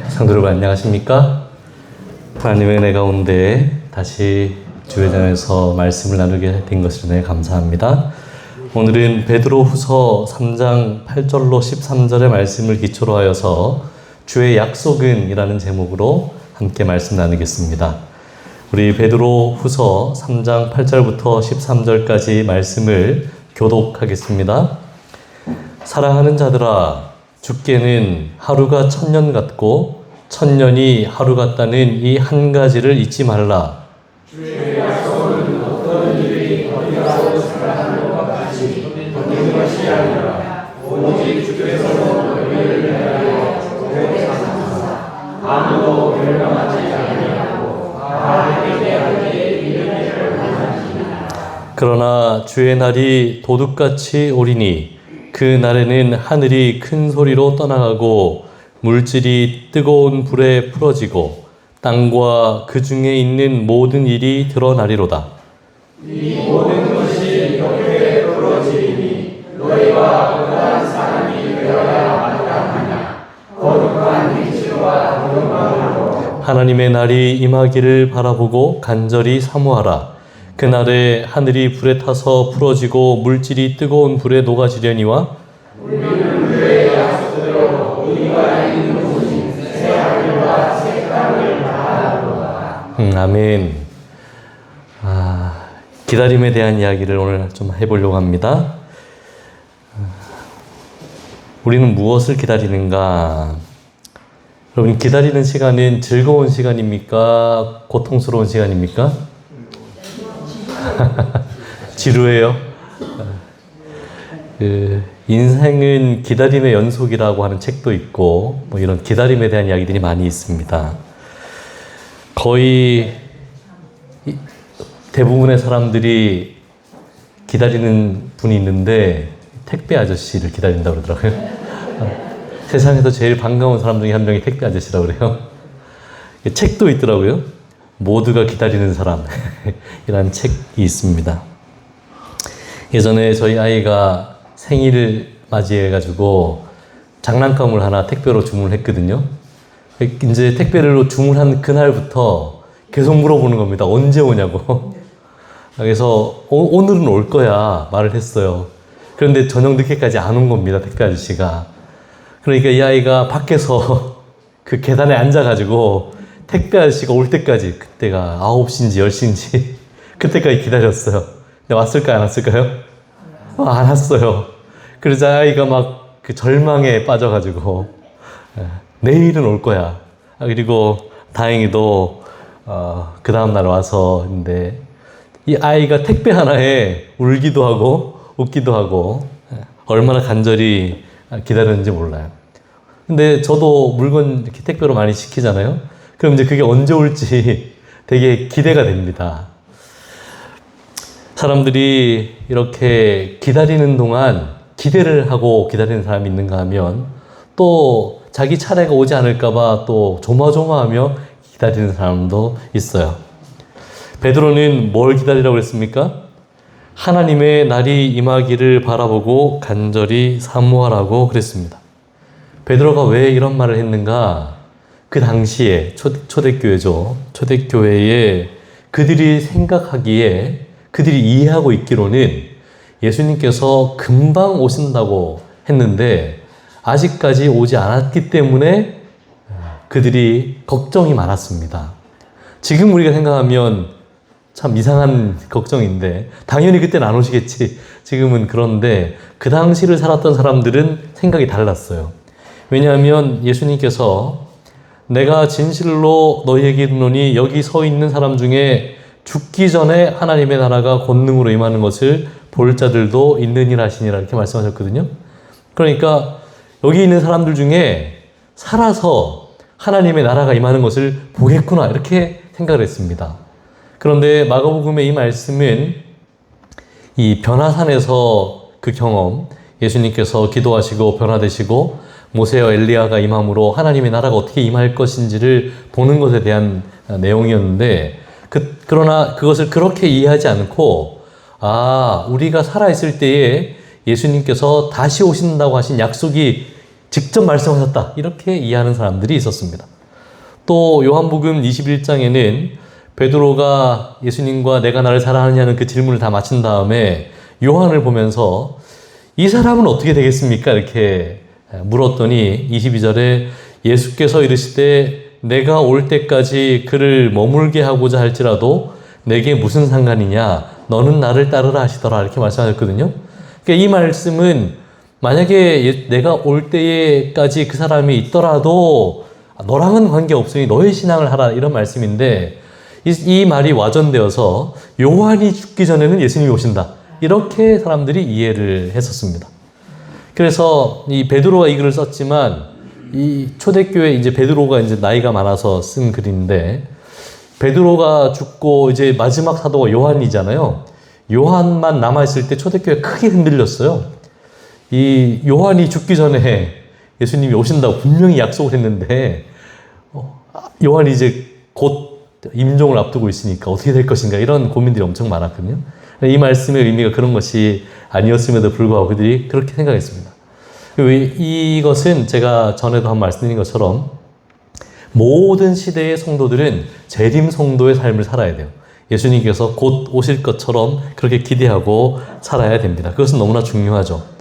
성도 여러분 안녕하십니까? 하나님의 은혜 가운데 다시 주회장에서 말씀을 나누게 된 것을 인해 감사합니다. 오늘은 베드로후서 3장 8절로 13절의 말씀을 기초로 하여서 주의 약속은 이라는 제목으로 함께 말씀 나누겠습니다. 우리 베드로후서 3장 8절부터 13절까지 말씀을 교독하겠습니다. 사랑하는 자들아, 주께는 하루가 1000년 같고 1000년이 하루 같다는 이 한 가지를 잊지 말라. 주의 약속은 어떤 일이 어디라도 살아가는 것 같이 얻는 것이 아니라 오직 주께서는 너희를 위하여 오래 사시사 아무도 멸망하지 아니하고 다 회개하게 이르기를 원하시니라. 그러나 주의 날이 도둑같이 오리니 그 날에는 하늘이 큰 소리로 떠나가고 물질이 뜨거운 불에 풀어지고 땅과 그 중에 있는 모든 일이 드러나리로다. 이 모든 것이 이렇게 풀어지리니 너희와 어떠한 사람이 되어야 마땅하냐. 거룩한 행실과 거룩함으로 하나님의 날이 임하기를 바라보고 간절히 사모하라. 그날에 하늘이 불에 타서 풀어지고 물질이 뜨거운 불에 녹아지려니와 우리는 그의 약속대로 우리가 있는 곳이 새 하늘과 새 땅을 다하노라. 아멘. 기다림에 대한 이야기를 오늘 좀 해보려고 합니다. 우리는 무엇을 기다리는가? 여러분, 기다리는 시간은 즐거운 시간입니까? 고통스러운 시간입니까? 지루해요. 인생은 기다림의 연속이라고 하는 책도 있고, 이런 기다림에 대한 이야기들이 많이 있습니다. 거의 대부분의 사람들이 기다리는 분이 있는데, 택배 아저씨를 기다린다고 그러더라고요. 세상에서 제일 반가운 사람 중에 한 명이 택배 아저씨라고 그래요. 책도 있더라고요. 모두가 기다리는 사람 이라는 책이 있습니다. 예전에 저희 아이가 생일을 맞이해가지고 장난감을 하나 택배로 주문했거든요. 이제 택배로 주문한 그날부터 계속 물어보는 겁니다. 언제 오냐고. 그래서 오늘은 올 거야 말을 했어요. 그런데 저녁 늦게까지 안 온 겁니다. 택배 아저씨가. 그러니까 이 아이가 밖에서 그 계단에 앉아가지고 택배 아저씨가 올 때까지, 그때가 9시인지 10시인지 그때까지 기다렸어요. 근데 왔을까요? 안 왔을까요? 안 왔어요. 그래서 아이가 막 그 절망에 빠져가지고 내일은 올 거야. 그리고 다행히도 그 다음날 와서, 근데 이 아이가 택배 하나에 울기도 하고 웃기도 하고 얼마나 간절히 기다렸는지 몰라요. 근데 저도 물건 이렇게 택배로 많이 시키잖아요. 그럼 이제 그게 언제 올지 되게 기대가 됩니다. 사람들이 이렇게 기다리는 동안 기대를 하고 기다리는 사람이 있는가 하면, 또 자기 차례가 오지 않을까봐 또 조마조마하며 기다리는 사람도 있어요. 베드로는 뭘 기다리라고 했습니까? 하나님의 날이 임하기를 바라보고 간절히 사모하라고 그랬습니다. 베드로가 왜 이런 말을 했는가? 그 당시에 초대교회죠. 초대교회에 그들이 생각하기에, 그들이 이해하고 있기로는 예수님께서 금방 오신다고 했는데 아직까지 오지 않았기 때문에 그들이 걱정이 많았습니다. 지금 우리가 생각하면 참 이상한 걱정인데, 당연히 그때는 안 오시겠지. 지금은. 그런데 그 당시를 살았던 사람들은 생각이 달랐어요. 왜냐하면 예수님께서 내가 진실로 너희에게 이르노니 여기 서 있는 사람 중에 죽기 전에 하나님의 나라가 권능으로 임하는 것을 볼 자들도 있느니라 하시니라, 이렇게 말씀하셨거든요. 그러니까 여기 있는 사람들 중에 살아서 하나님의 나라가 임하는 것을 보겠구나, 이렇게 생각을 했습니다. 그런데 마가복음의 이 말씀은 이 변화산에서 그 경험, 예수님께서 기도하시고 변화되시고 모세와 엘리야가 임함으로 하나님의 나라가 어떻게 임할 것인지를 보는 것에 대한 내용이었는데, 그러나 그것을 그렇게 이해하지 않고, 우리가 살아있을 때에 예수님께서 다시 오신다고 하신 약속이 직접 말씀하셨다. 이렇게 이해하는 사람들이 있었습니다. 또 요한복음 21장에는 베드로가 예수님과 내가 나를 사랑하느냐는 그 질문을 다 마친 다음에 요한을 보면서 이 사람은 어떻게 되겠습니까? 이렇게 물었더니 22절에 예수께서 이르시되 내가 올 때까지 그를 머물게 하고자 할지라도 내게 무슨 상관이냐? 너는 나를 따르라 하시더라. 이렇게 말씀하셨거든요. 그러니까 이 말씀은 만약에 내가 올 때까지 그 사람이 있더라도 너랑은 관계없으니 너의 신앙을 하라 이런 말씀인데 이 말이 와전되어서 요한이 죽기 전에는 예수님이 오신다. 이렇게 사람들이 이해를 했었습니다. 그래서 이 베드로가 이 글을 썼지만 이 초대교회 이제 베드로가 이제 나이가 많아서 쓴 글인데 베드로가 죽고 이제 마지막 사도가 요한이잖아요. 요한만 남아있을 때 초대교회가 크게 흔들렸어요. 이 요한이 죽기 전에 예수님이 오신다고 분명히 약속을 했는데 요한이 이제 곧 임종을 앞두고 있으니까 어떻게 될 것인가 이런 고민들이 엄청 많았거든요. 이 말씀의 의미가 그런 것이 아니었음에도 불구하고 그들이 그렇게 생각했습니다. 이것은 제가 전에도 한 말씀드린 것처럼 모든 시대의 성도들은 재림 성도의 삶을 살아야 돼요. 예수님께서 곧 오실 것처럼 그렇게 기대하고 살아야 됩니다. 그것은 너무나 중요하죠.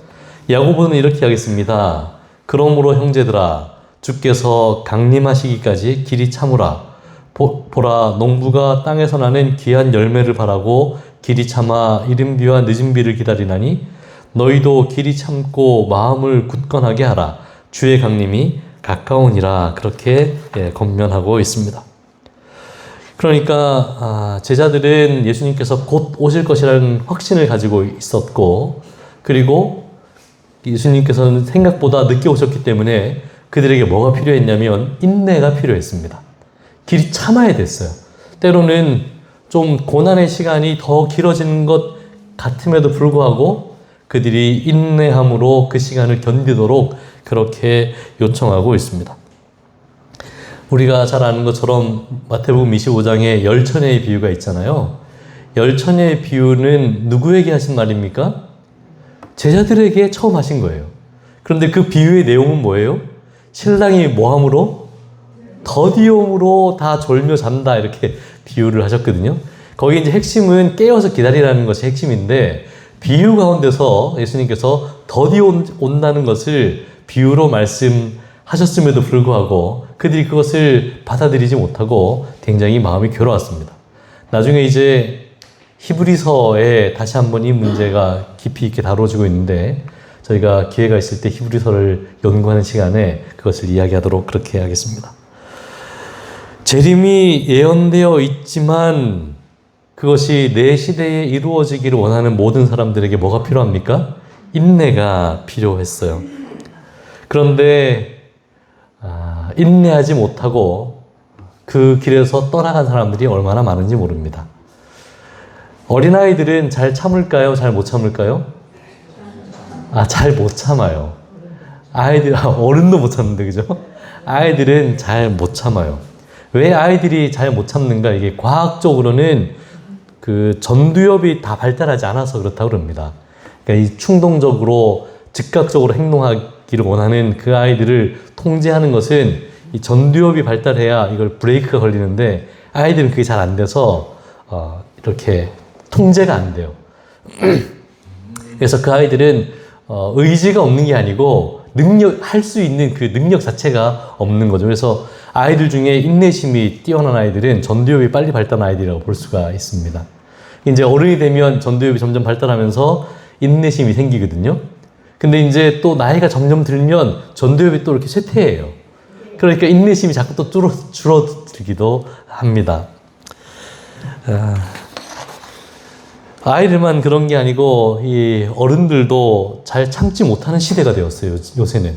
야고보는 이렇게 하겠습니다. 그러므로 형제들아 주께서 강림하시기까지 길이 참으라. 보라 농부가 땅에서 나는 귀한 열매를 바라고 길이 참아 이른 비와 늦은 비를 기다리나니 너희도 길이 참고 마음을 굳건하게 하라. 주의 강림이 가까우니라. 그렇게 권면하고 있습니다. 그러니까 제자들은 예수님께서 곧 오실 것이라는 확신을 가지고 있었고 그리고 예수님께서는 생각보다 늦게 오셨기 때문에 그들에게 뭐가 필요했냐면 인내가 필요했습니다. 길이 참아야 됐어요. 때로는 좀 고난의 시간이 더 길어지는 것 같음에도 불구하고 그들이 인내함으로 그 시간을 견디도록 그렇게 요청하고 있습니다. 우리가 잘 아는 것처럼 마태복음 25장에 열처녀의 비유가 있잖아요. 열처녀의 비유는 누구에게 하신 말입니까? 제자들에게 처음 하신 거예요. 그런데 그 비유의 내용은 뭐예요? 신랑이 뭐함으로? 더디움으로 다 졸며 잔다 이렇게 비유를 하셨거든요. 거기 이제 핵심은 깨어서 기다리라는 것이 핵심인데 비유 가운데서 예수님께서 더디 온다는 것을 비유로 말씀하셨음에도 불구하고 그들이 그것을 받아들이지 못하고 굉장히 마음이 괴로웠습니다. 나중에 이제 히브리서에 다시 한번 이 문제가 깊이 있게 다뤄지고 있는데 저희가 기회가 있을 때 히브리서를 연구하는 시간에 그것을 이야기하도록 그렇게 하겠습니다. 재림이 예언되어 있지만 그것이 내 시대에 이루어지기를 원하는 모든 사람들에게 뭐가 필요합니까? 인내가 필요했어요. 그런데 인내하지 못하고 그 길에서 떠나간 사람들이 얼마나 많은지 모릅니다. 어린아이들은 잘 참을까요? 잘 못 참을까요? 잘 못 참아요. 어른도 못 참는데, 그죠? 아이들은 잘 못 참아요. 왜 아이들이 잘 못 참는가? 이게 과학적으로는 그 전두엽이 다 발달하지 않아서 그렇다고 그럽니다. 그러니까 이 충동적으로, 즉각적으로 행동하기를 원하는 그 아이들을 통제하는 것은 이 전두엽이 발달해야 이걸 브레이크가 걸리는데 아이들은 그게 잘 안 돼서 이렇게 통제가 안 돼요. 그래서 그 아이들은 의지가 없는 게 아니고 할 수 있는 그 능력 자체가 없는 거죠. 그래서 아이들 중에 인내심이 뛰어난 아이들은 전두엽이 빨리 발달한 아이들이라고 볼 수가 있습니다. 이제 어른이 되면 전두엽이 점점 발달하면서 인내심이 생기거든요. 근데 이제 또 나이가 점점 들면 전두엽이 또 이렇게 쇠퇴해요. 그러니까 인내심이 자꾸 또 줄어들기도 합니다. 아이들만 그런 게 아니고 이 어른들도 잘 참지 못하는 시대가 되었어요. 요새는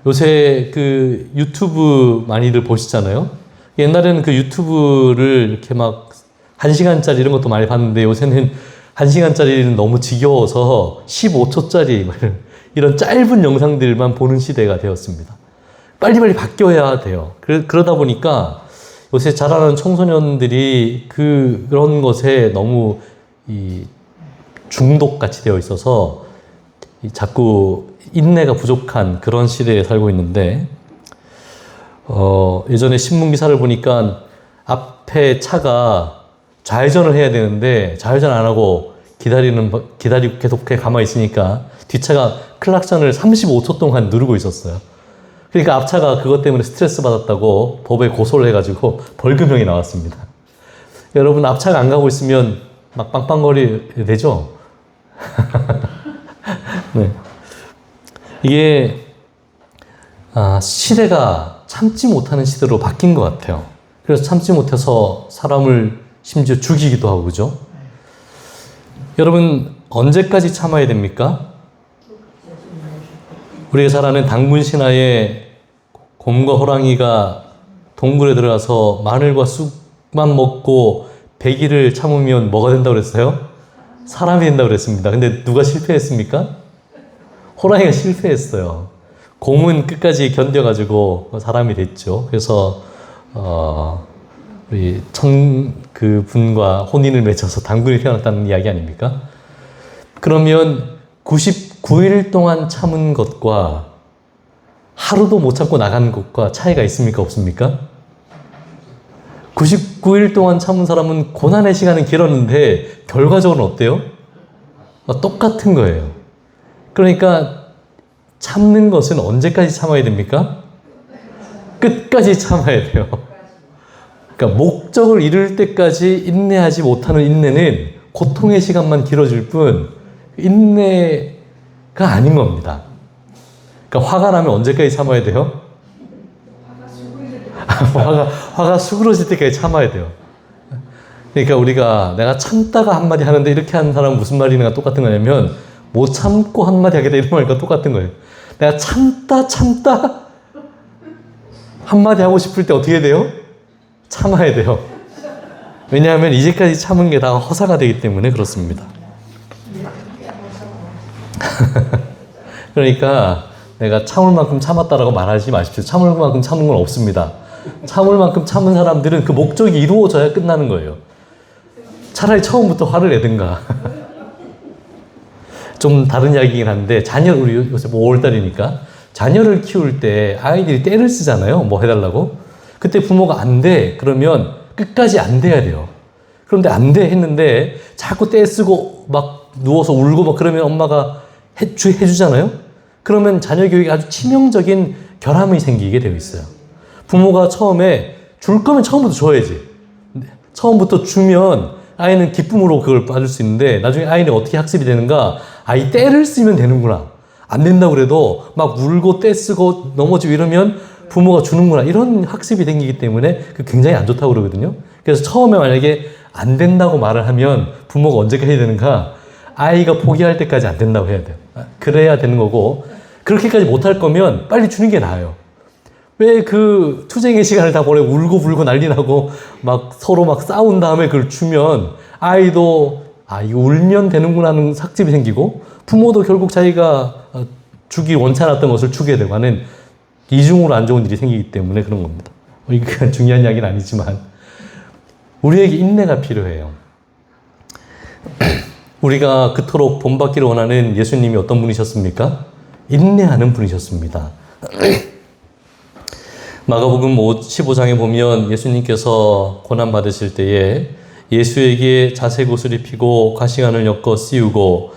요새 그 유튜브 많이들 보시잖아요. 옛날에는 그 유튜브를 이렇게 막 1시간짜리 이런 것도 많이 봤는데 요새는 1시간짜리는 너무 지겨워서 15초짜리 이런 짧은 영상들만 보는 시대가 되었습니다. 빨리빨리 바뀌어야 돼요. 그러다 보니까 요새 자라는 청소년들이 그런 것에 너무 중독같이 되어 있어서 자꾸 인내가 부족한 그런 시대에 살고 있는데, 예전에 신문 기사를 보니까 앞에 차가 좌회전을 해야 되는데 좌회전 안 하고 기다리고 계속 가만히 있으니까 뒷차가 클락션을 35초 동안 누르고 있었어요. 그러니까 앞차가 그것 때문에 스트레스 받았다고 법에 고소를 해가지고 벌금형이 나왔습니다. 여러분, 앞차가 안 가고 있으면 막 빵빵거리 되죠? 네. 이게 시대가 참지 못하는 시대로 바뀐 것 같아요. 그래서 참지 못해서 사람을 심지어 죽이기도 하고, 그죠? 여러분, 언제까지 참아야 됩니까? 우리가 잘 아는 당군 신화에 곰과 호랑이가 동굴에 들어가서 마늘과 쑥만 먹고 100일을 참으면 뭐가 된다고 그랬어요? 사람이 된다고 그랬습니다. 근데 누가 실패했습니까? 호랑이가 실패했어요. 곰은 끝까지 견뎌가지고 사람이 됐죠. 그래서 우리 그분과 혼인을 맺어서 당군이 태어났다는 이야기 아닙니까? 그러면 99일 동안 참은 것과 하루도 못 참고 나간 것과 차이가 있습니까? 없습니까? 99일 동안 참은 사람은 고난의 시간은 길었는데 결과적으로는 어때요? 똑같은 거예요. 그러니까 참는 것은 언제까지 참아야 됩니까? 끝까지 참아야 돼요. 그러니까 목적을 이룰 때까지 인내하지 못하는 인내는 고통의 시간만 길어질 뿐 인내가 아닌 겁니다. 그러니까 화가 나면 언제까지 참아야 돼요? 화가 수그러질 때까지 참아야 돼요. 그러니까 우리가 내가 참다가 한마디 하는데 이렇게 하는 사람은 무슨 말이냐가 똑같은 거냐면 못 참고 한마디 하겠다 이런 말과 똑같은 거예요. 내가 참다 한마디 하고 싶을 때 어떻게 돼요? 참아야 돼요. 왜냐하면 이제까지 참은 게 다 허사가 되기 때문에 그렇습니다. 그러니까 내가 참을 만큼 참았다라고 말하지 마십시오. 참을 만큼 참은 건 없습니다. 참을 만큼 참은 사람들은 그 목적이 이루어져야 끝나는 거예요. 차라리 처음부터 화를 내든가. 좀 다른 이야기긴 한데 우리 요새 5월달이니까 자녀를 키울 때 아이들이 떼를 쓰잖아요. 뭐 해달라고. 그때 부모가 안 돼. 그러면 끝까지 안 돼야 돼요. 그런데 안 돼 했는데 자꾸 떼 쓰고 막 누워서 울고 막 그러면 엄마가 해주잖아요. 그러면 자녀 교육에 아주 치명적인 결함이 생기게 되어 있어요. 부모가 처음에 줄 거면 처음부터 줘야지. 처음부터 주면 아이는 기쁨으로 그걸 받을 수 있는데 나중에 아이는 어떻게 학습이 되는가? 이 떼를 쓰면 되는구나. 안 된다고 그래도 막 울고 떼 쓰고 넘어지고 이러면 부모가 주는구나. 이런 학습이 생기기 때문에 굉장히 안 좋다고 그러거든요. 그래서 처음에 만약에 안 된다고 말을 하면 부모가 언제까지 해야 되는가? 아이가 포기할 때까지 안 된다고 해야 돼요. 그래야 되는 거고 그렇게까지 못할 거면 빨리 주는 게 나아요. 왜 그 투쟁의 시간을 다 보내고 울고 불고 난리 나고 막 서로 막 싸운 다음에 그걸 주면 아이도 이거 울면 되는구나 하는 학습이 생기고 부모도 결국 자기가 주기 원치 않았던 것을 주게 되고 하는 이중으로 안 좋은 일이 생기기 때문에 그런 겁니다. 이게 중요한 이야기는 아니지만 우리에게 인내가 필요해요. 우리가 그토록 본받기를 원하는 예수님이 어떤 분이셨습니까? 인내하는 분이셨습니다. 마가복음 15장에 보면 예수님께서 고난받으실 때에 예수에게 자색 옷을 입히고 가시관을 엮어 씌우고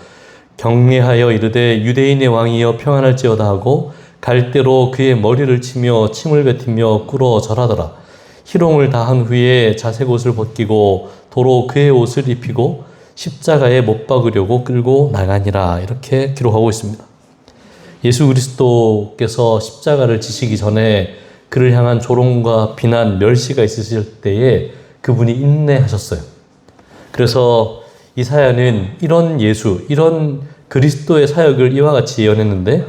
경례하여 이르되 유대인의 왕이여 평안할지어다 하고 갈대로 그의 머리를 치며 침을 뱉으며 꿇어 절하더라. 희롱을 다한 후에 자색 옷을 벗기고 도로 그의 옷을 입히고 십자가에 못 박으려고 끌고 나가니라. 이렇게 기록하고 있습니다. 예수 그리스도께서 십자가를 지시기 전에 그를 향한 조롱과 비난, 멸시가 있으실 때에 그분이 인내하셨어요. 그래서 이사야는 이런 이런 그리스도의 사역을 이와 같이 예언했는데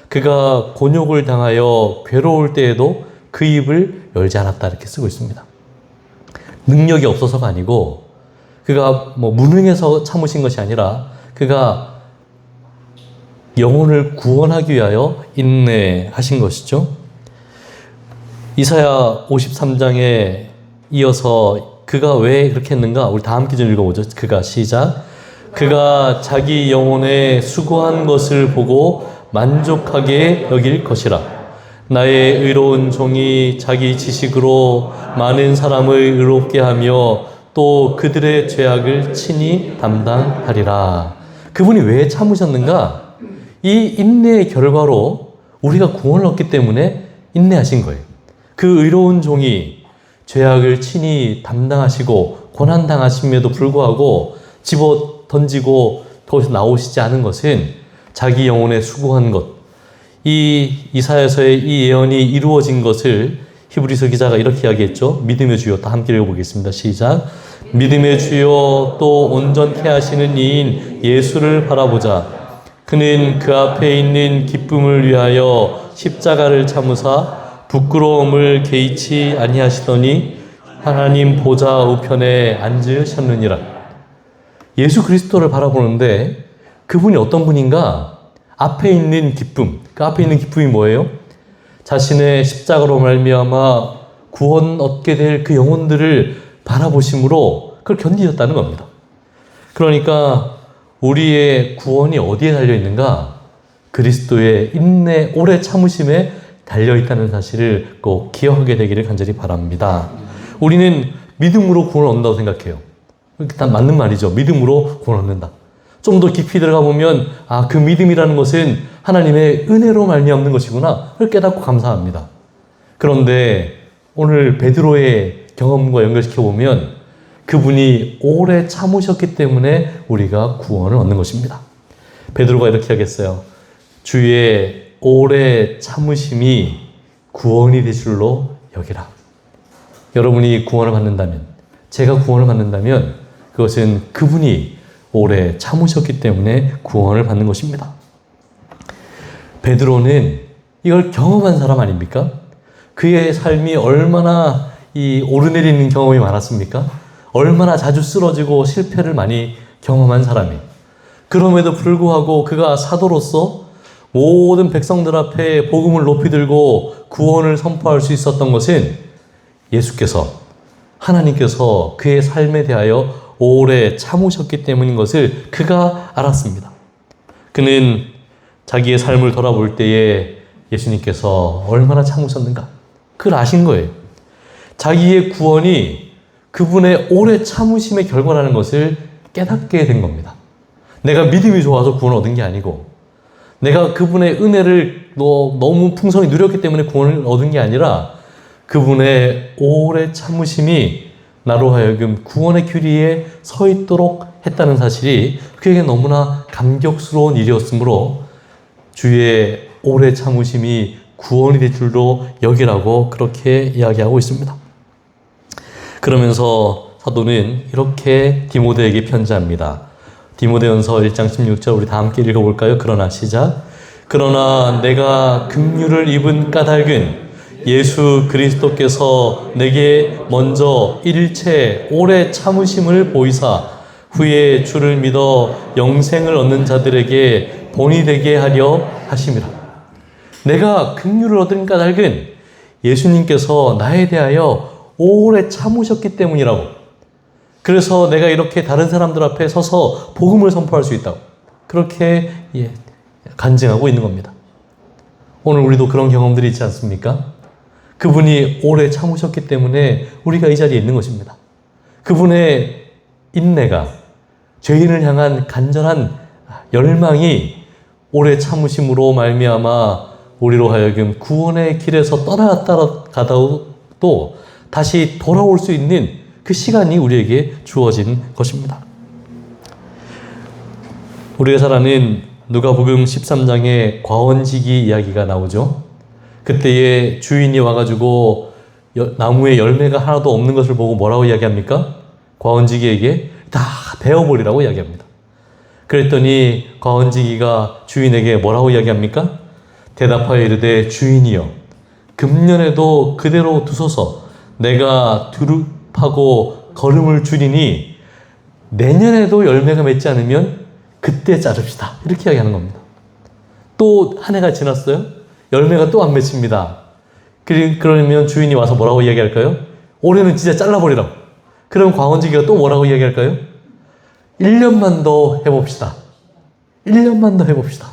그가 곤욕을 당하여 괴로울 때에도 그 입을 열지 않았다 이렇게 쓰고 있습니다. 능력이 없어서가 아니고 그가 무능해서 참으신 것이 아니라 그가 영혼을 구원하기 위하여 인내하신 것이죠. 이사야 53장에 이어서 그가 왜 그렇게 했는가? 우리 다 함께 좀 읽어보죠. 그가 시작. 그가 자기 영혼에 수고한 것을 보고 만족하게 여길 것이라. 나의 의로운 종이 자기 지식으로 많은 사람을 의롭게 하며 또 그들의 죄악을 친히 담당하리라. 그분이 왜 참으셨는가? 이 인내의 결과로 우리가 구원을 얻기 때문에 인내하신 거예요. 그 의로운 종이 죄악을 친히 담당하시고 고난당하심에도 불구하고 집어 던지고 거기서 나오시지 않은 것은 자기 영혼에 수고한 것, 이 이사야서의 이 예언이 이루어진 것을 히브리서 기자가 이렇게 이야기했죠. 믿음의 주여, 다 함께 읽어보겠습니다. 시작. 믿음의 주여, 또 온전케 하시는 이인 예수를 바라보자. 그는 그 앞에 있는 기쁨을 위하여 십자가를 참으사 부끄러움을 개의치 아니하시더니 하나님 보좌 우편에 앉으셨느니라. 예수 그리스도를 바라보는데 그분이 어떤 분인가? 앞에 있는 기쁨, 그 앞에 있는 기쁨이 뭐예요? 자신의 십자가로 말미암아 구원 얻게 될 그 영혼들을 바라보심으로 그걸 견디셨다는 겁니다. 그러니까 우리의 구원이 어디에 달려 있는가? 그리스도의 인내, 오래 참으심에 달려 있다는 사실을 꼭 기억하게 되기를 간절히 바랍니다. 우리는 믿음으로 구원을 얻는다고 생각해요. 다 맞는 말이죠. 믿음으로 구원을 얻는다. 좀 더 깊이 들어가 보면 그 믿음이라는 것은 하나님의 은혜로 말미암는 것이구나. 그걸 깨닫고 감사합니다. 그런데 오늘 베드로의 경험과 연결시켜 보면 그분이 오래 참으셨기 때문에 우리가 구원을 얻는 것입니다. 베드로가 이렇게 하겠어요. 주의 오래 참으심이 구원이 될 줄로 여기라. 여러분이 구원을 받는다면, 제가 구원을 받는다면 그것은 그분이 오래 참으셨기 때문에 구원을 받는 것입니다. 베드로는 이걸 경험한 사람 아닙니까? 그의 삶이 얼마나 이 오르내리는 경험이 많았습니까? 얼마나 자주 쓰러지고 실패를 많이 경험한 사람이. 그럼에도 불구하고 그가 사도로서 모든 백성들 앞에 복음을 높이 들고 구원을 선포할 수 있었던 것은 예수께서, 하나님께서 그의 삶에 대하여 오래 참으셨기 때문인 것을 그가 알았습니다. 그는 자기의 삶을 돌아볼 때에 예수님께서 얼마나 참으셨는가? 그걸 아신 거예요. 자기의 구원이 그분의 오래 참으심의 결과라는 것을 깨닫게 된 겁니다. 내가 믿음이 좋아서 구원을 얻은 게 아니고, 내가 그분의 은혜를 너무 풍성히 누렸기 때문에 구원을 얻은 게 아니라 그분의 오래 참으심이 나로 하여금 구원의 규리에 서 있도록 했다는 사실이 그에게 너무나 감격스러운 일이었으므로 주의 오래 참으심이 구원이 될 줄로 여기라고 그렇게 이야기하고 있습니다. 그러면서 사도는 이렇게 디모데에게 편지합니다. 디모데전서 1장 16절 우리 다 함께 읽어볼까요? 그러나 시작. 그러나 내가 긍휼을 입은 까닭은 예수 그리스도께서 내게 먼저 일체 오래 참으심을 보이사 후에 주를 믿어 영생을 얻는 자들에게 본이 되게 하려 하심이라. 내가 긍휼을 얻은 까닭은 예수님께서 나에 대하여 오래 참으셨기 때문이라고. 그래서 내가 이렇게 다른 사람들 앞에 서서 복음을 선포할 수 있다고. 그렇게 간증하고 있는 겁니다. 오늘 우리도 그런 경험들이 있지 않습니까? 그분이 오래 참으셨기 때문에 우리가 이 자리에 있는 것입니다. 그분의 인내가, 죄인을 향한 간절한 열망이 오래 참으심으로 말미암아 우리로 하여금 구원의 길에서 떠나가다가도 다시 돌아올 수 있는 그 시간이 우리에게 주어진 것입니다. 우리가 잘 아는 누가복음 13장에 과원지기 이야기가 나오죠. 그때에 주인이 와가지고 나무에 열매가 하나도 없는 것을 보고 뭐라고 이야기합니까? 과원지기에게 다 베어버리라고 이야기합니다. 그랬더니 과원지기가 주인에게 뭐라고 이야기합니까? 대답하여 이르되 주인이여 금년에도 그대로 두소서 내가 두릅하고 거름을 줄이니 내년에도 열매가 맺지 않으면 그때 자릅시다. 이렇게 이야기하는 겁니다. 또 한 해가 지났어요. 열매가 또 안 맺힙니다. 그러면 주인이 와서 뭐라고 이야기할까요? 올해는 진짜 잘라버리라고. 그럼 과원지기가 또 뭐라고 이야기할까요? 1년만 더 해봅시다. 1년만 더 해봅시다.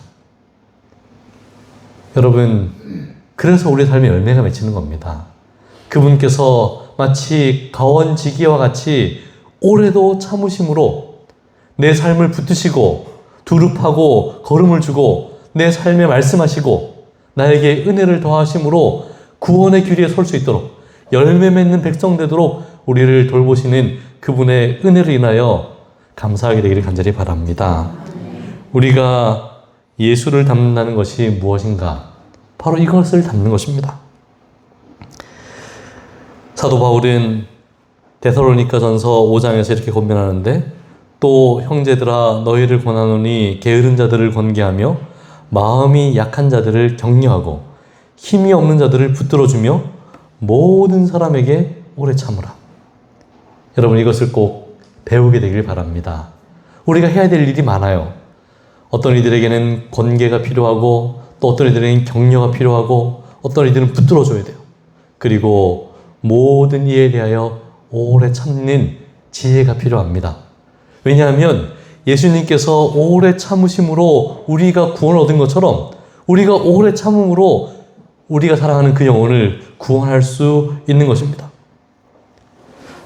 여러분, 그래서 우리 삶에 열매가 맺히는 겁니다. 그분께서 마치 가원지기와 같이 오래도 참으심으로 내 삶을 붙드시고 두릅하고 걸음을 주고 내 삶에 말씀하시고 나에게 은혜를 더하심으로 구원의 길에 설 수 있도록 열매 맺는 백성 되도록 우리를 돌보시는 그분의 은혜를 인하여 감사하게 되기를 간절히 바랍니다. 우리가 예수를 닮는다는 것이 무엇인가? 바로 이것을 닮는 것입니다. 사도 바울은 데살로니가전서 5장에서 이렇게 권면하는데, 또 형제들아 너희를 권하노니 게으른 자들을 권계하며 마음이 약한 자들을 격려하고 힘이 없는 자들을 붙들어주며 모든 사람에게 오래 참으라. 여러분, 이것을 꼭 배우게 되길 바랍니다. 우리가 해야 될 일이 많아요. 어떤 이들에게는 권계가 필요하고, 또 어떤 이들에게는 격려가 필요하고, 어떤 이들은 붙들어줘야 돼요. 그리고 모든 이에 대하여 오래 참는 지혜가 필요합니다. 왜냐하면 예수님께서 오래 참으심으로 우리가 구원을 얻은 것처럼 우리가 오래 참음으로 우리가 사랑하는 그 영혼을 구원할 수 있는 것입니다.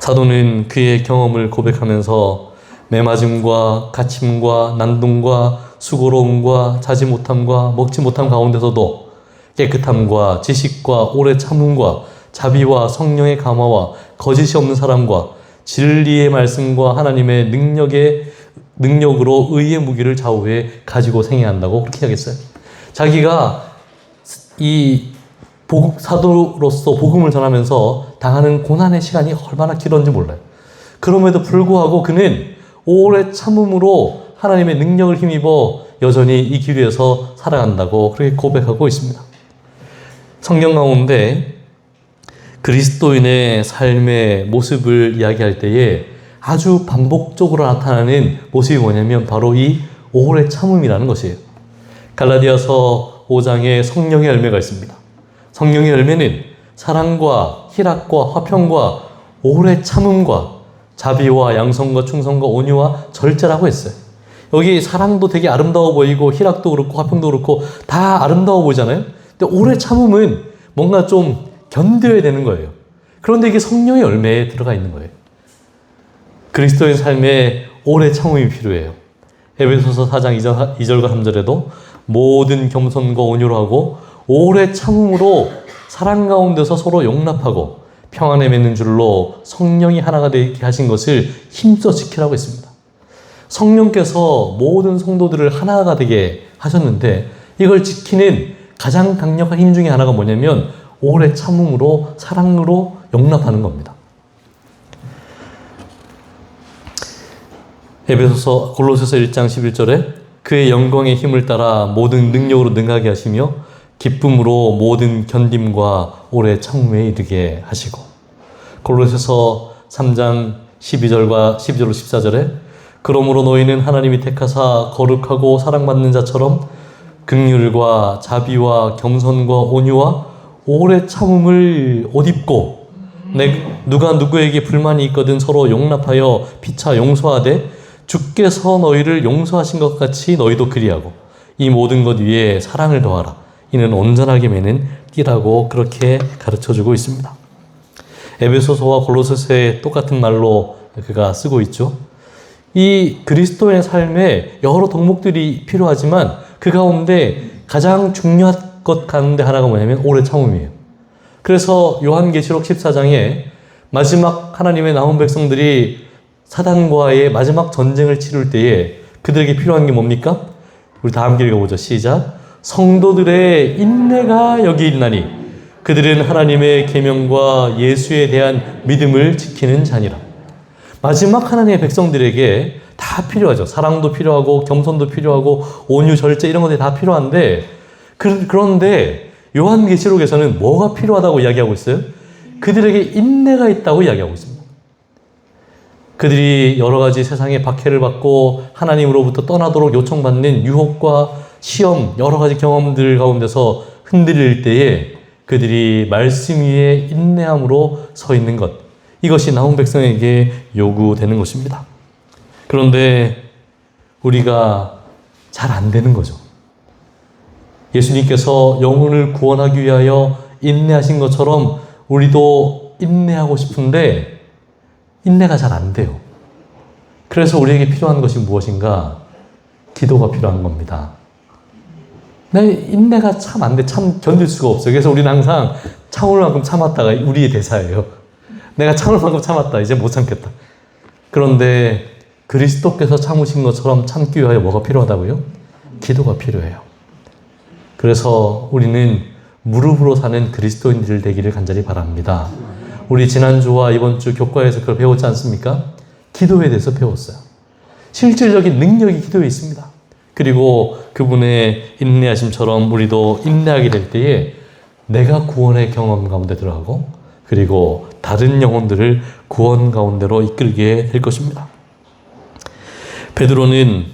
사도는 그의 경험을 고백하면서 매맞음과 갇힘과 난동과 수고로움과 자지 못함과 먹지 못함 가운데서도 깨끗함과 지식과 오래 참음과 자비와 성령의 감화와 거짓이 없는 사람과 진리의 말씀과 하나님의 능력으로 의의 무기를 좌우에 가지고 생애한다고 그렇게 이야기했어요. 자기가 이 사도로서 복음을 전하면서 당하는 고난의 시간이 얼마나 길었는지 몰라요. 그럼에도 불구하고 그는 오래 참음으로 하나님의 능력을 힘입어 여전히 이 길 위에서 살아간다고 그렇게 고백하고 있습니다. 성경 가운데 그리스도인의 삶의 모습을 이야기할 때에 아주 반복적으로 나타나는 모습이 뭐냐면 바로 이 오래 참음이라는 것이에요. 갈라디아서 5장에 성령의 열매가 있습니다. 성령의 열매는 사랑과 희락과 화평과 오래 참음과 자비와 양성과 충성과 온유와 절제라고 했어요. 여기 사랑도 되게 아름다워 보이고 희락도 그렇고 화평도 그렇고 다 아름다워 보이잖아요. 근데 오래 참음은 뭔가 좀 견뎌야 되는 거예요. 그런데 이게 성령의 열매에 들어가 있는 거예요. 그리스도인 삶에 오래 참음이 필요해요. 에베소서 4장 2절과 3절에도 모든 겸손과 온유로 하고 오래 참음으로 사랑 가운데서 서로 용납하고 평안에 맺는 줄로 성령이 하나가 되게 하신 것을 힘써 지키라고 했습니다. 성령께서 모든 성도들을 하나가 되게 하셨는데 이걸 지키는 가장 강력한 힘 중에 하나가 뭐냐면 오래 참음으로 사랑으로 용납하는 겁니다. 골로새서 1장 11절에 그의 영광의 힘을 따라 모든 능력으로 능하게 하시며 기쁨으로 모든 견딤과 오래 참음에 이르게 하시고, 골로새서 3장 12절로 14절에 그러므로 너희는 하나님이 택하사 거룩하고 사랑받는 자처럼 긍휼과 자비와 겸손과 온유와 오래 참음을 옷 입고 누가 누구에게 불만이 있거든 서로 용납하여 피차 용서하되 주께서 너희를 용서하신 것 같이 너희도 그리하고 이 모든 것 위에 사랑을 더하라. 이는 온전하게 매는 띠라고 그렇게 가르쳐주고 있습니다. 에베소서와 골로새서에 똑같은 말로 그가 쓰고 있죠. 이 그리스도의 삶에 여러 덕목들이 필요하지만 그 가운데 가장 중요한 것 가운데 하나가 뭐냐면 오래 참음이에요. 그래서 요한계시록 14장에 마지막 하나님의 남은 백성들이 사단과의 마지막 전쟁을 치를 때에 그들에게 필요한 게 뭡니까? 우리 다 함께 읽어보죠. 시작. 성도들의 인내가 여기 있나니 그들은 하나님의 계명과 예수에 대한 믿음을 지키는 자니라. 마지막 하나님의 백성들에게 다 필요하죠. 사랑도 필요하고 겸손도 필요하고 온유, 절제 이런 것들이 다 필요한데 그런데 요한계시록에서는 뭐가 필요하다고 이야기하고 있어요? 그들에게 인내가 있다고 이야기하고 있습니다. 그들이 여러 가지 세상의 박해를 받고 하나님으로부터 떠나도록 요청받는 유혹과 시험, 여러 가지 경험들 가운데서 흔들릴 때에 그들이 말씀 위에 인내함으로 서 있는 것, 이것이 남은 백성에게 요구되는 것입니다. 그런데 우리가 잘 안 되는 거죠. 예수님께서 영혼을 구원하기 위하여 인내하신 것처럼 우리도 인내하고 싶은데 인내가 잘 안 돼요. 그래서 우리에게 필요한 것이 무엇인가? 기도가 필요한 겁니다. 내 인내가 참 안 돼. 참 견딜 수가 없어요. 그래서 우리는 항상 참을 만큼 참았다가 우리의 대사예요. 내가 참을 만큼 참았다. 이제 못 참겠다. 그런데 그리스도께서 참으신 것처럼 참기 위하여 뭐가 필요하다고요? 기도가 필요해요. 그래서 우리는 무릎으로 사는 그리스도인들 되기를 간절히 바랍니다. 우리 지난주와 이번 주 교과에서 그걸 배웠지 않습니까? 기도에 대해서 배웠어요. 실질적인 능력이 기도에 있습니다. 그리고 그분의 인내하심처럼 우리도 인내하게 될 때에 내가 구원의 경험 가운데 들어가고 그리고 다른 영혼들을 구원 가운데로 이끌게 될 것입니다. 베드로는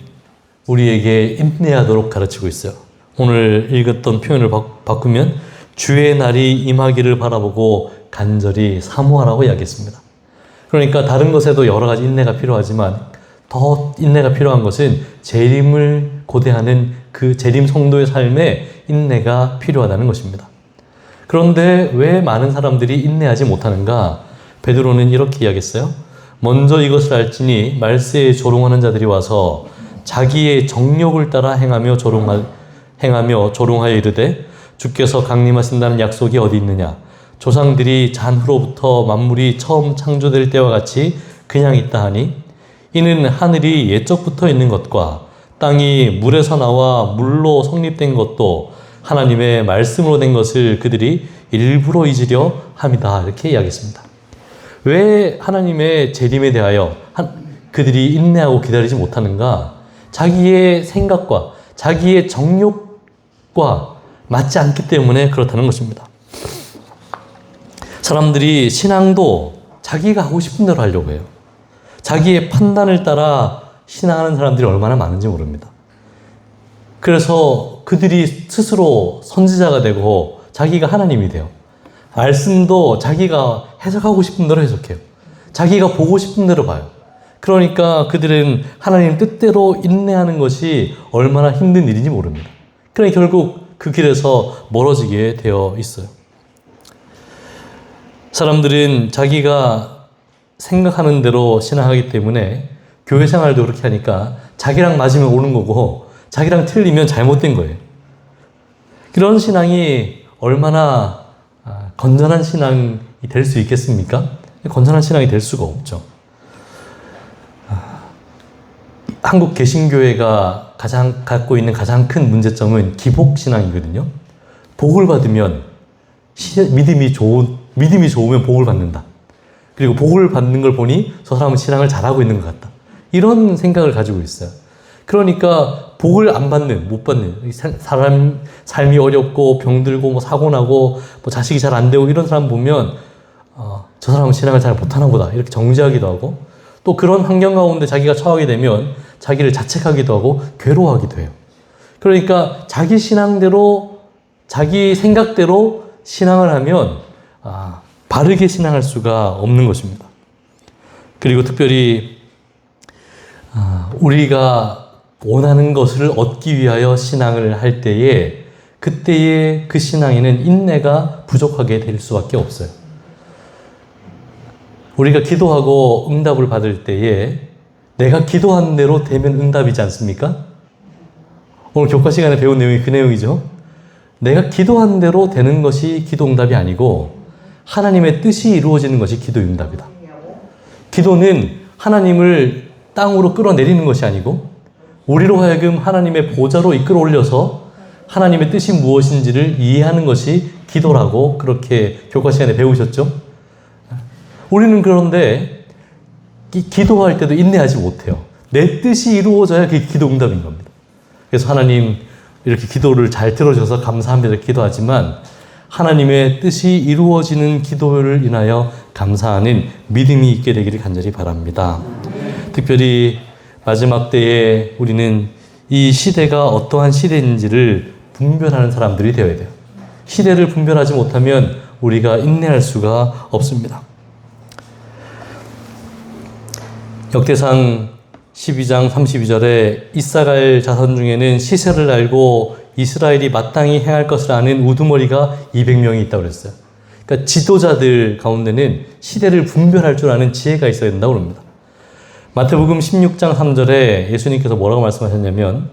우리에게 인내하도록 가르치고 있어요. 오늘 읽었던 표현을 바꾸면 주의 날이 임하기를 바라보고 간절히 사모하라고 이야기했습니다. 그러니까 다른 것에도 여러 가지 인내가 필요하지만 더 인내가 필요한 것은 재림을 고대하는 그 재림 성도의 삶에 인내가 필요하다는 것입니다. 그런데 왜 많은 사람들이 인내하지 못하는가? 베드로는 이렇게 이야기했어요. 먼저 이것을 알지니 말세에 조롱하는 자들이 와서 자기의 정욕을 따라 행하며 조롱하여 이르되 주께서 강림하신다는 약속이 어디 있느냐? 조상들이 잔후로부터 만물이 처음 창조될 때와 같이 그냥 있다 하니 이는 하늘이 옛적부터 있는 것과 땅이 물에서 나와 물로 성립된 것도 하나님의 말씀으로 된 것을 그들이 일부러 잊으려 함이다. 이렇게 이야기했습니다. 왜 하나님의 재림에 대하여 그들이 인내하고 기다리지 못하는가? 자기의 생각과 자기의 정욕과 맞지 않기 때문에 그렇다는 것입니다. 사람들이 신앙도 자기가 하고 싶은 대로 하려고 해요. 자기의 판단을 따라 신앙하는 사람들이 얼마나 많은지 모릅니다. 그래서 그들이 스스로 선지자가 되고 자기가 하나님이 돼요. 말씀도 자기가 해석하고 싶은 대로 해석해요. 자기가 보고 싶은 대로 봐요. 그러니까 그들은 하나님 뜻대로 인내하는 것이 얼마나 힘든 일인지 모릅니다. 그러니까 결국 그 길에서 멀어지게 되어 있어요. 사람들은 자기가 생각하는 대로 신앙하기 때문에 교회 생활도 그렇게 하니까 자기랑 맞으면 옳은 거고 자기랑 틀리면 잘못된 거예요. 그런 신앙이 얼마나 건전한 신앙이 될 수 있겠습니까? 건전한 신앙이 될 수가 없죠. 한국 개신교회가 갖고 있는 가장 큰 문제점은 기복신앙이거든요. 복을 받으면 믿음이 좋으면 복을 받는다. 그리고 복을 받는 걸 보니 저 사람은 신앙을 잘하고 있는 것 같다. 이런 생각을 가지고 있어요. 그러니까 복을 못 받는 사람 삶이 어렵고 병들고 뭐 사고 나고 뭐 자식이 잘 안 되고 이런 사람 보면 저 사람은 신앙을 잘 못하나 보다 이렇게 정죄하기도 하고 또 그런 환경 가운데 자기가 처하게 되면 자기를 자책하기도 하고 괴로워하기도 해요. 그러니까 자기 신앙대로 자기 생각대로 신앙을 하면 바르게 신앙할 수가 없는 것입니다. 그리고 특별히 우리가 원하는 것을 얻기 위하여 신앙을 할 때에 그때의 그 신앙에는 인내가 부족하게 될 수밖에 없어요. 우리가 기도하고 응답을 받을 때에 내가 기도한 대로 되면 응답이지 않습니까? 오늘 교과 시간에 배운 내용이 그 내용이죠. 내가 기도한 대로 되는 것이 기도 응답이 아니고 하나님의 뜻이 이루어지는 것이 기도 응답이다. 기도는 하나님을 땅으로 끌어내리는 것이 아니고 우리로 하여금 하나님의 보좌로 이끌어 올려서 하나님의 뜻이 무엇인지를 이해하는 것이 기도라고 그렇게 교과 시간에 배우셨죠? 우리는 그런데 기도할 때도 인내하지 못해요. 내 뜻이 이루어져야 그게 기도 응답인 겁니다. 그래서 하나님 이렇게 기도를 잘 들어줘서 감사합니다 기도하지만 하나님의 뜻이 이루어지는 기도를 인하여 감사하는 믿음이 있게 되기를 간절히 바랍니다. 특별히 마지막 때에 우리는 이 시대가 어떠한 시대인지를 분별하는 사람들이 되어야 돼요. 시대를 분별하지 못하면 우리가 인내할 수가 없습니다. 역대상 12장 32절에 이사갈 자손 중에는 시세를 알고 이스라엘이 마땅히 행할 것을 아는 우두머리가 200명이 있다고 그랬어요. 그러니까 지도자들 가운데는 시대를 분별할 줄 아는 지혜가 있어야 된다고 합니다. 마태복음 16장 3절에 예수님께서 뭐라고 말씀하셨냐면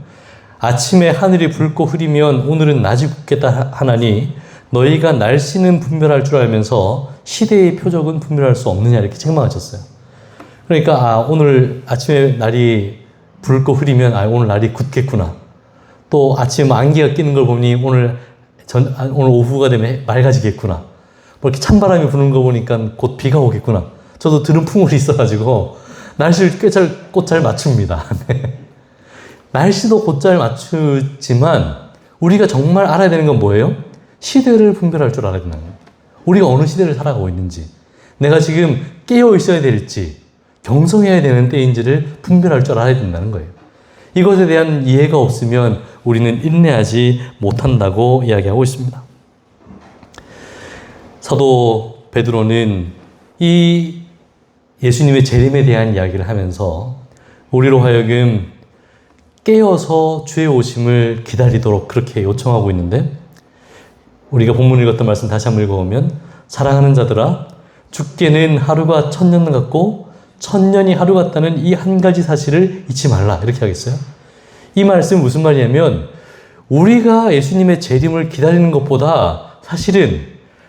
아침에 하늘이 붉고 흐리면 오늘은 낮이 굳겠다 하나니 너희가 날씨는 분별할 줄 알면서 시대의 표적은 분별할 수 없느냐 이렇게 책망하셨어요. 그러니까 오늘 아침에 날이 붉고 흐리면 오늘 날이 굳겠구나. 또 아침에 안개가 끼는 걸 보니 오늘 오후가 되면 맑아지겠구나. 뭐 이렇게 찬바람이 부는 거 보니까 곧 비가 오겠구나. 저도 들은 풍울이 있어가지고 날씨를 곧잘 맞춥니다. 네. 날씨도 곧잘 맞추지만 우리가 정말 알아야 되는 건 뭐예요? 시대를 분별할 줄 알아야 된다는 거예요. 우리가 어느 시대를 살아가고 있는지, 내가 지금 깨어 있어야 될지, 경성해야 되는 때인지를 분별할 줄 알아야 된다는 거예요. 이것에 대한 이해가 없으면 우리는 인내하지 못한다고 이야기하고 있습니다. 사도 베드로는 이 예수님의 재림에 대한 이야기를 하면서 우리로 하여금 깨어서 주의 오심을 기다리도록 그렇게 요청하고 있는데, 우리가 본문 읽었던 말씀 다시 한번 읽어보면 사랑하는 자들아 죽게는 하루가 천년 같고 천년이 하루 같다는 이 한 가지 사실을 잊지 말라 이렇게 하겠어요. 이 말씀은 무슨 말이냐면 우리가 예수님의 재림을 기다리는 것보다 사실은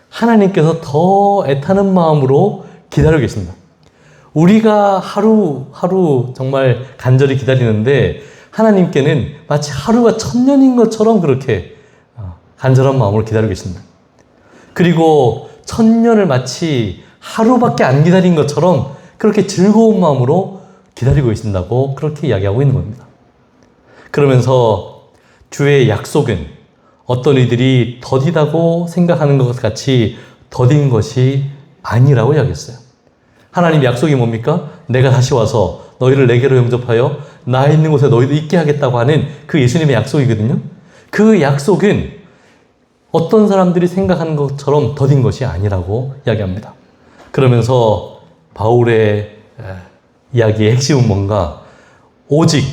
하나님께서 더 애타는 마음으로 기다리고 계십니다. 우리가 하루 정말 간절히 기다리는데 하나님께는 마치 하루가 천년인 것처럼 그렇게 간절한 마음으로 기다리고 계십니다. 그리고 천년을 마치 하루밖에 안 기다린 것처럼 그렇게 즐거운 마음으로 기다리고 계신다고 그렇게 이야기하고 있는 겁니다. 그러면서 주의 약속은 어떤 이들이 더디다고 생각하는 것 같이 더딘 것이 아니라고 이야기했어요. 하나님 약속이 뭡니까? 내가 다시 와서 너희를 내게로 영접하여 나 있는 곳에 너희도 있게 하겠다고 하는 그 예수님의 약속이거든요. 그 약속은 어떤 사람들이 생각하는 것처럼 더딘 것이 아니라고 이야기합니다. 그러면서 바울의 이야기의 핵심은 뭔가? 오직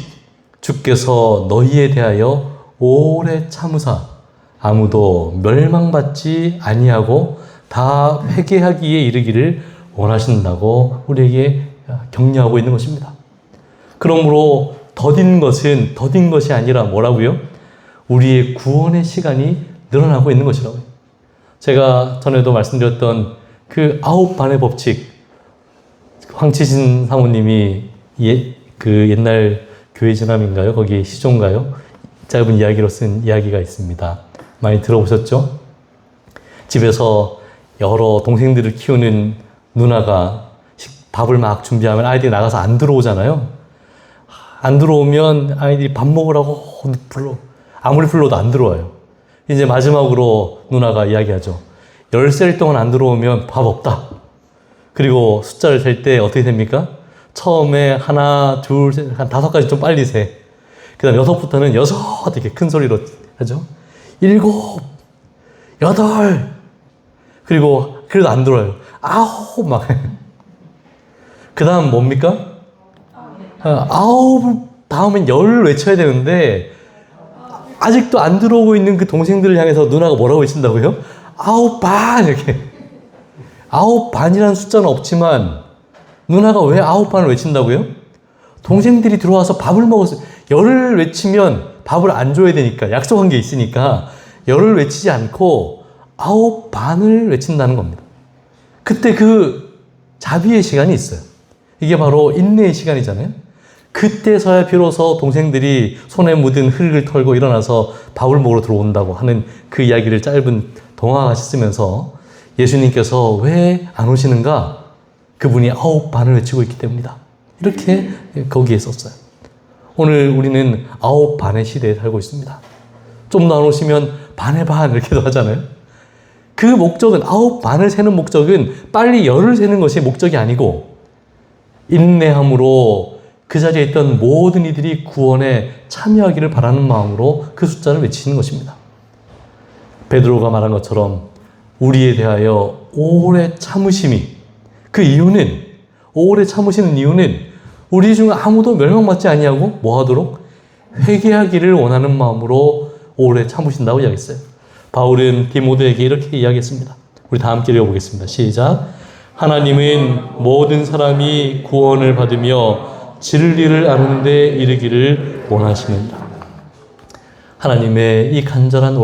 주께서 너희에 대하여 오래 참으사 아무도 멸망받지 아니하고 다 회개하기에 이르기를 원하신다고 우리에게 격려하고 있는 것입니다. 그러므로 더딘 것이 아니라 뭐라고요? 우리의 구원의 시간이 늘어나고 있는 것이라고요. 제가 전에도 말씀드렸던 그 9반의 법칙, 황치신 사모님이 그 옛날 교회 지남인가요? 거기 시조인가요? 짧은 이야기로 쓴 이야기가 있습니다. 많이 들어보셨죠? 집에서 여러 동생들을 키우는 누나가 밥을 막 준비하면 아이들이 나가서 안 들어오잖아요. 안 들어오면 아이들이 밥 먹으라고 아무리 불러도 안 들어와요. 이제 마지막으로 누나가 이야기하죠. 10살 동안 안 들어오면 밥 없다. 그리고 숫자를 셀 때 어떻게 됩니까? 처음에 하나, 둘, 셋, 한 5까지 좀 빨리 세. 그 다음 6부터는 6 이렇게 큰 소리로 하죠. 7, 8. 그리고 그래도 안 들어와요. 9 막. 그 다음 뭡니까? 9 다음엔 10을 외쳐야 되는데 아직도 안 들어오고 있는 그 동생들을 향해서 누나가 뭐라고 외친다고요? 9반 이렇게. 9반이라는 숫자는 없지만 누나가 왜 9반을 외친다고요? 동생들이 들어와서 밥을 먹었어요. 10을 외치면 밥을 안 줘야 되니까, 약속한 게 있으니까 10을 외치지 않고 9반을 외친다는 겁니다. 그때 그 자비의 시간이 있어요. 이게 바로 인내의 시간이잖아요. 그때서야 비로소 동생들이 손에 묻은 흙을 털고 일어나서 밥을 먹으러 들어온다고 하는 그 이야기를 짧은 동화같이 쓰면서 예수님께서 왜 안 오시는가? 그분이 9반을 외치고 있기 때문이다. 이렇게 거기에 썼어요. 오늘 우리는 9반의 시대에 살고 있습니다. 좀 더 안 오시면 반의 반 이렇게도 하잖아요. 그 목적은 9반을 세는 목적은 빨리 열을 세는 것이 목적이 아니고 인내함으로 그 자리에 있던 모든 이들이 구원에 참여하기를 바라는 마음으로 그 숫자를 외치는 것입니다. 베드로가 말한 것처럼 우리에 대하여 오래 참으심이, 그 이유는, 오래 참으시는 이유는 우리 중 아무도 멸망받지 아니하고 뭐 하도록? 회개하기를 원하는 마음으로 오래 참으신다고 이야기했어요. 바울은 디모데에게 이렇게 이야기했습니다. 우리 다 함께 읽어보겠습니다. 시작. 하나님은 모든 사람이 구원을 받으며 진리를 아는 데 이르기를 원하시는다. 하나님의 이 간절한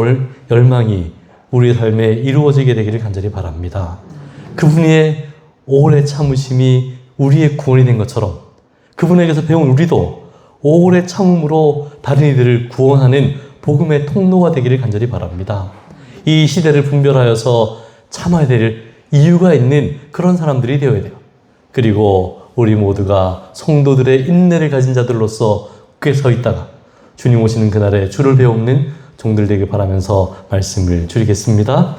열망이 우리의 삶에 이루어지게 되기를 간절히 바랍니다. 그분의 오래 참으심이 우리의 구원이 된 것처럼 그분에게서 배운 우리도 오래 참음으로 다른 이들을 구원하는 복음의 통로가 되기를 간절히 바랍니다. 이 시대를 분별하여서 참아야 될 이유가 있는 그런 사람들이 되어야 돼요. 그리고 우리 모두가 성도들의 인내를 가진 자들로서 굳게 서 있다가 주님 오시는 그날에 주를 배우는 종들 되길 바라면서 말씀을 줄이겠습니다.